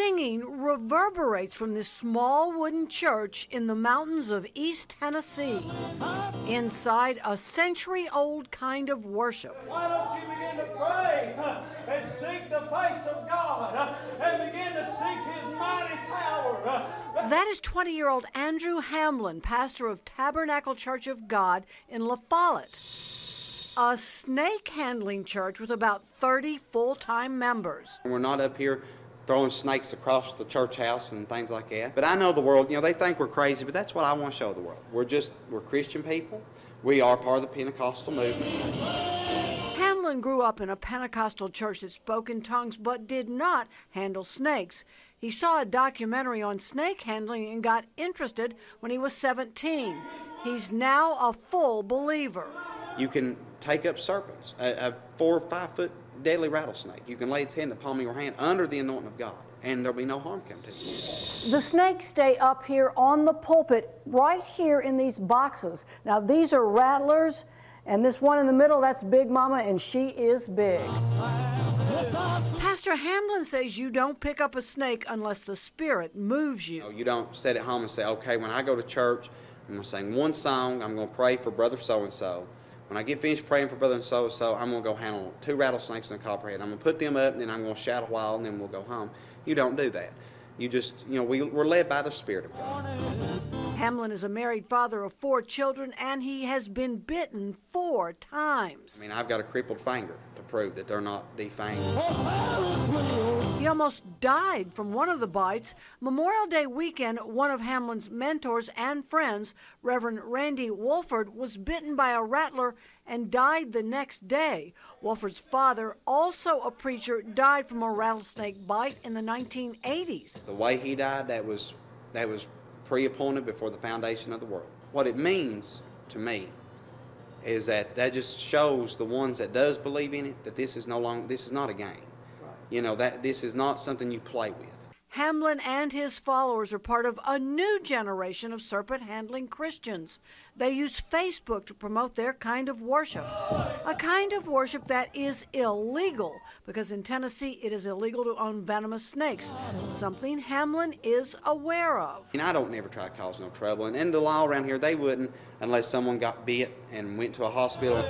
singing reverberates from this small wooden church in the mountains of East Tennessee, inside a century-old kind of worship. Why don't you begin to pray and seek the face of God and begin to seek His mighty power? That is 20-year-old Andrew Hamblin, pastor of Tabernacle Church of God in La Follette, a snake-handling church with about 30 full-time members. We're not up here throwing snakes across the church house and things like that. But I know the world, they think we're crazy, but that's what I want to show the world. We're Christian people. We are part of the Pentecostal movement. Hamblin grew up in a Pentecostal church that spoke in tongues but did not handle snakes. He saw a documentary on snake handling and got interested when he was 17. He's now a full believer. You can take up serpents, a 4 or 5 foot deadly rattlesnake. You can lay its head in the palm of your hand under the anointing of God, and there'll be no harm come to you. The snakes stay up here on the pulpit, right here in these boxes. Now, these are rattlers, and this one in the middle, that's Big Mama, and she is big. Pastor Hamblin says you don't pick up a snake unless the Spirit moves you. You don't sit at home and say, okay, when I go to church, I'm going to sing one song, I'm going to pray for brother so-and-so. When I get finished praying for brother so-and-so, I'm going to go handle 2 rattlesnakes and a copperhead. I'm going to put them up, and then I'm going to shout a while, and then we'll go home. You don't do that. You just, we're led by the Spirit of God. Hamblin is a married father of 4 children, and he has been bitten 4 times. I've got a crippled finger to prove that they're not defanged. He almost died from one of the bites. Memorial Day weekend, one of Hamblin's mentors and friends, Reverend Randy Wolford, was bitten by a rattler and died the next day. Wolford's father, also a preacher, died from a rattlesnake bite in the 1980s. The way he died, that was pre-appointed before the foundation of the world. What it means to me is that just shows the ones that does believe in it that this is not a game. That this is not something you play with. Hamblin and his followers are part of a new generation of serpent-handling Christians. They use Facebook to promote their kind of worship, a kind of worship that is illegal, because in Tennessee it is illegal to own venomous snakes, something Hamblin is aware of. I don't never try to cause no trouble, and the law around here, they wouldn't unless someone got bit and went to a hospital.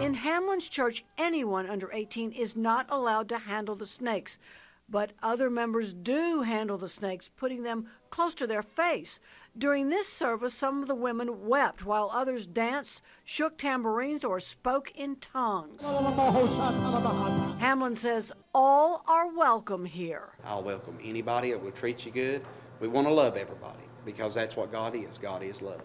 In Hamblin's church, anyone under 18 is not allowed to handle the snakes. But other members do handle the snakes, putting them close to their face. During this service, some of the women wept, while others danced, shook tambourines, or spoke in tongues. Hamblin says all are welcome here. I'll welcome anybody that will treat you good. We want to love everybody, because that's what God is. God is love.